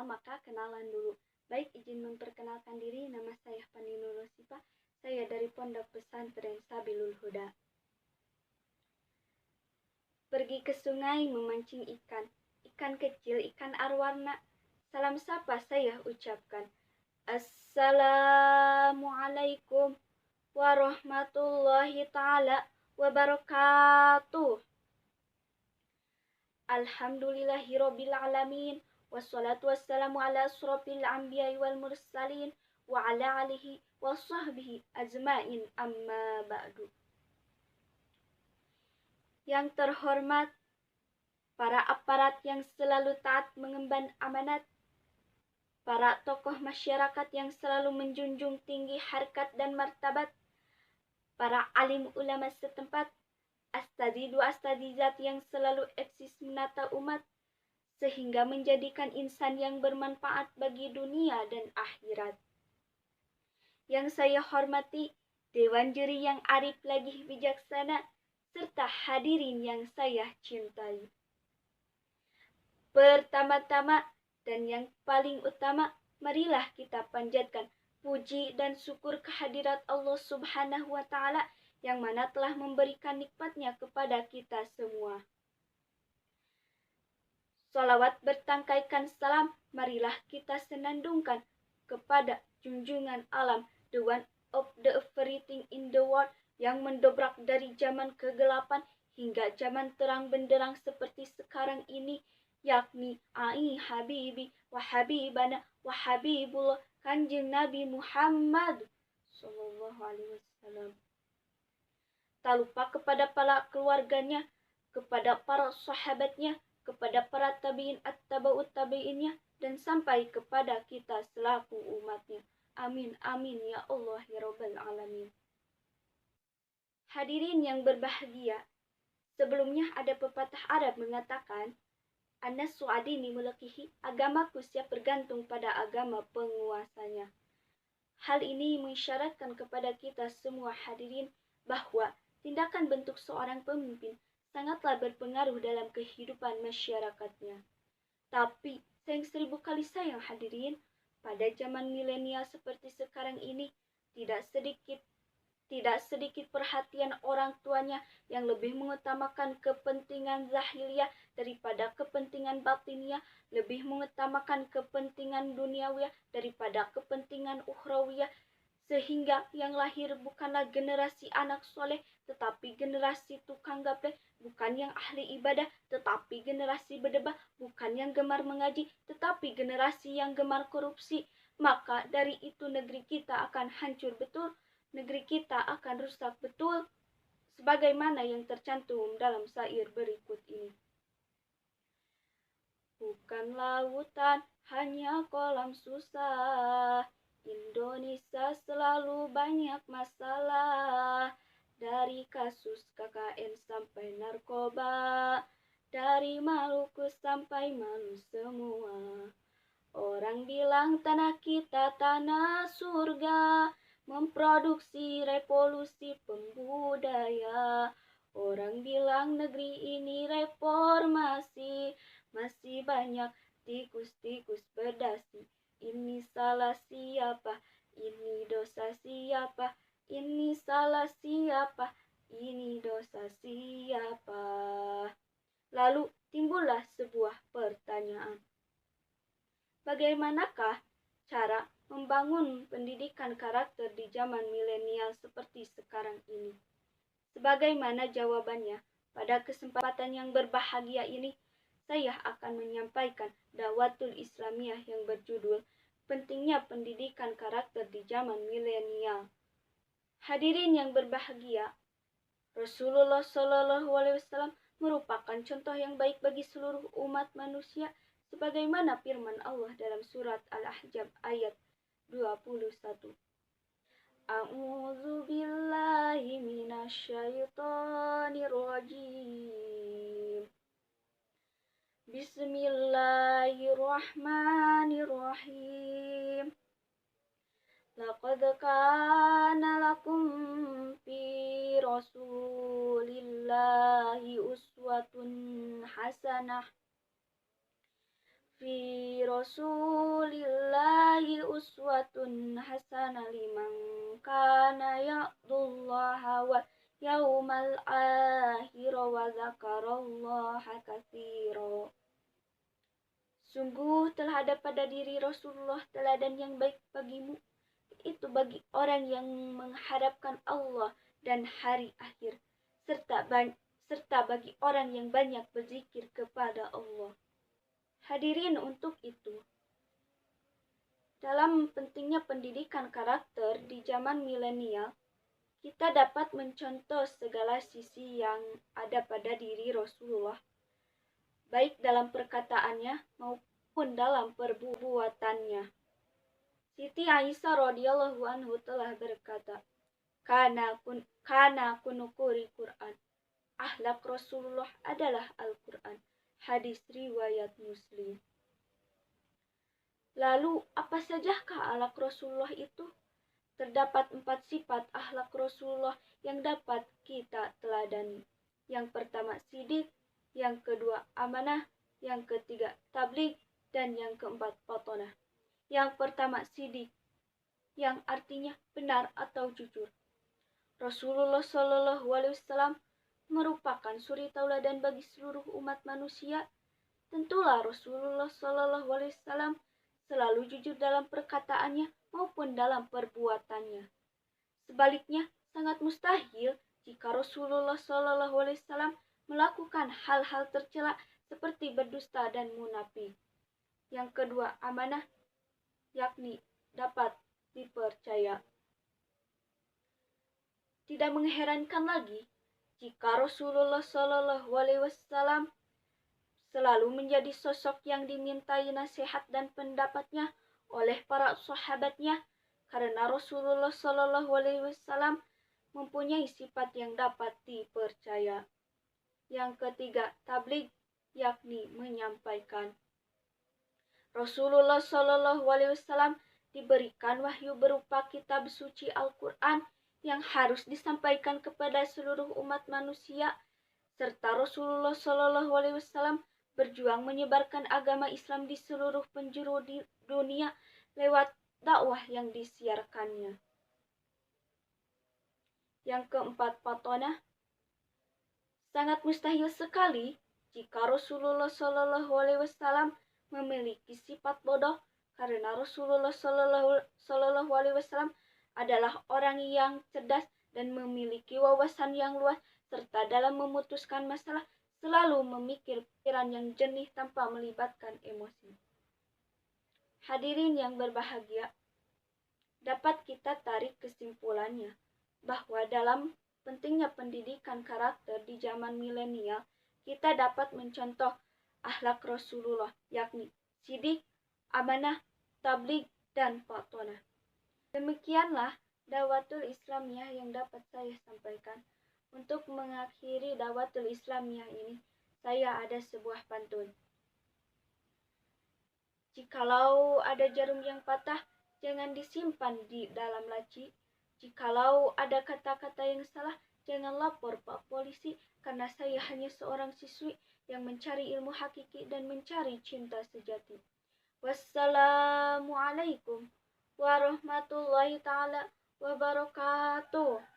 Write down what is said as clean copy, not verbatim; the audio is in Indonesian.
awal maka kenalan dulu. Baik, izin memperkenalkan diri, nama saya Fani Nurul Sifa. Saya dari Pondok Pesantren Sabilul Huda. Pergi ke sungai memancing ikan, ikan kecil, ikan arwarna. Salam sapa saya ucapkan. Assalamualaikum warahmatullahi ta'ala wabarakatuh. Alhamdulillahirabbil alamin. Wassalatu wassalamu ala asrofil anbiya'i wal mursalin wa ala alihi wa sahbihi ajma'in, amma ba'du. Yang terhormat para aparat yang selalu taat mengemban amanat, para tokoh masyarakat yang selalu menjunjung tinggi harkat dan martabat, para alim ulama setempat, astadidu astadizat yang selalu eksis menata umat, sehingga menjadikan insan yang bermanfaat bagi dunia dan akhirat. Yang saya hormati, Dewan Juri yang arif lagi bijaksana, serta hadirin yang saya cintai. Pertama-tama dan yang paling utama, marilah kita panjatkan puji dan syukur kehadirat Allah Subhanahu wa Ta'ala yang mana telah memberikan nikmatnya kepada kita semua. Salawat bertangkaikan salam, marilah kita senandungkan kepada junjungan alam, the one of the everything in the world, yang mendobrak dari zaman kegelapan hingga zaman terang benderang seperti sekarang ini, yakni ai habibi wa habibana wa habibullah, Kanjeng Nabi Muhammad sallallahu alaihi wasallam. Tak lupa kepada para keluarganya, kepada para sahabatnya, kepada para tabi'in at-taba'ut tabi'innya, dan sampai kepada kita selaku umatnya. Amin, amin, ya Allah, ya Rabbal Alamin. Hadirin yang berbahagia, sebelumnya ada pepatah Arab mengatakan, An-nasu adini mulakihi, agamaku siap bergantung pada agama penguasanya. Hal ini mengisyaratkan kepada kita semua hadirin bahwa tindakan bentuk seorang pemimpin sangatlah berpengaruh dalam kehidupan masyarakatnya. Tapi, sayang 1000 kali sayang hadirin, pada zaman milenial seperti sekarang ini, tidak sedikit perhatian orang tuanya yang lebih mengutamakan kepentingan zahiriyah daripada kepentingan batiniyah, lebih mengutamakan kepentingan duniawiyah daripada kepentingan ukhrawiyah, sehingga yang lahir bukanlah generasi anak soleh, tetapi generasi tukang gapleh, bukan yang ahli ibadah, tetapi generasi berdebat, bukan yang gemar mengaji, tetapi generasi yang gemar korupsi. Maka dari itu negeri kita akan hancur betul, negeri kita akan rusak betul, sebagaimana yang tercantum dalam syair berikut ini. Bukan lautan, hanya kolam susah, Indonesia selalu banyak masalah, dari kasus KKN sampai narkoba, dari Maluku sampai Malu semua. Orang bilang tanah kita tanah surga, memproduksi revolusi pembudaya. Orang bilang negeri ini reformasi, masih banyak tikus-tikus berdasi. Ini salah siapa? Ini dosa siapa? Ini salah siapa? Ini dosa siapa? Lalu timbullah sebuah pertanyaan. Bagaimanakah cara membangun pendidikan karakter di zaman milenial seperti sekarang ini? Sebagaimana jawabannya, pada kesempatan yang berbahagia ini, saya akan menyampaikan dakwatul Islamiyah yang berjudul Pentingnya Pendidikan Karakter di Zaman Milenial. Hadirin yang berbahagia, Rasulullah Shallallahu Alaihi Wasallam merupakan contoh yang baik bagi seluruh umat manusia, sebagaimana firman Allah dalam surat Al-Ahzab ayat 21. A'udzu billahi minasyaitonir rajim. Bismillahirrahmanirrahim. Laqad kana lakum fi Rasulillahi uswatun hasanah Fi Rasulillahi uswatun hasanah liman kana ya'budullaha wal yaumal akhir wa dzakarallaha katsira. Sungguh telah ada pada diri Rasulullah teladan yang baik bagimu, itu bagi orang yang mengharapkan Allah dan hari akhir, serta bagi orang yang banyak berzikir kepada Allah. Hadirin, untuk itu, dalam pentingnya pendidikan karakter di zaman milenial, kita dapat mencontoh segala sisi yang ada pada diri Rasulullah, baik dalam perkataannya maupun dalam perbuatannya. Siti Aisyah radhiyallahu anhu telah berkata, Kana kunukuri Quran. Akhlak Rasulullah adalah Al-Quran. Hadis riwayat Muslim. Lalu, apa sajakah akhlak Rasulullah itu? Terdapat 4 sifat akhlak Rasulullah yang dapat kita teladani. Yang pertama, sidik. Yang kedua, amanah. Yang ketiga, tabligh. Dan yang keempat, fatonah. Yang pertama, sidik, yang artinya benar atau jujur. Rasulullah Shallallahu Alaihi Wasallam merupakan suri tauladan bagi seluruh umat manusia. Tentulah Rasulullah Shallallahu Alaihi Wasallam selalu jujur dalam perkataannya maupun dalam perbuatannya. Sebaliknya, sangat mustahil jika Rasulullah Shallallahu Alaihi Wasallam melakukan hal-hal tercela seperti berdusta dan munafik. Yang kedua, amanah, yakni dapat dipercaya. Tidak mengherankan lagi jika Rasulullah Shallallahu Alaihi Wasallam selalu menjadi sosok yang dimintai nasihat dan pendapatnya oleh para sahabatnya, karena Rasulullah Shallallahu Alaihi Wasallam mempunyai sifat yang dapat dipercaya. Yang ketiga, tabligh, yakni menyampaikan. Rasulullah Shallallahu Alaihi Wasallam diberikan wahyu berupa kitab suci Al-Quran yang harus disampaikan kepada seluruh umat manusia, serta Rasulullah Shallallahu Alaihi Wasallam berjuang menyebarkan agama Islam di seluruh penjuru dunia lewat dakwah yang disiarkannya. Yang keempat, fatonah. Sangat mustahil sekali jika Rasulullah Shallallahu Alaihi Wasallam memiliki sifat bodoh, karena Rasulullah Shallallahu Alaihi Wasallam adalah orang yang cerdas dan memiliki wawasan yang luas, serta dalam memutuskan masalah selalu memikir pikiran yang jernih tanpa melibatkan emosi. Hadirin yang berbahagia, dapat kita tarik kesimpulannya bahwa dalam pentingnya pendidikan karakter di zaman milenial, kita dapat mencontoh akhlak Rasulullah, yakni sidik, amanah, tabligh, dan fatonah. Demikianlah dakwatul Islamiyah yang dapat saya sampaikan. Untuk mengakhiri dakwatul Islamiyah ini, saya ada sebuah pantun. Jikalau ada jarum yang patah, jangan disimpan di dalam laci. Jikalau ada kata-kata yang salah, jangan lapor Pak Polisi, karena saya hanya seorang siswi yang mencari ilmu hakiki dan mencari cinta sejati. Wassalamualaikum warahmatullahi ta'ala wabarakatuh.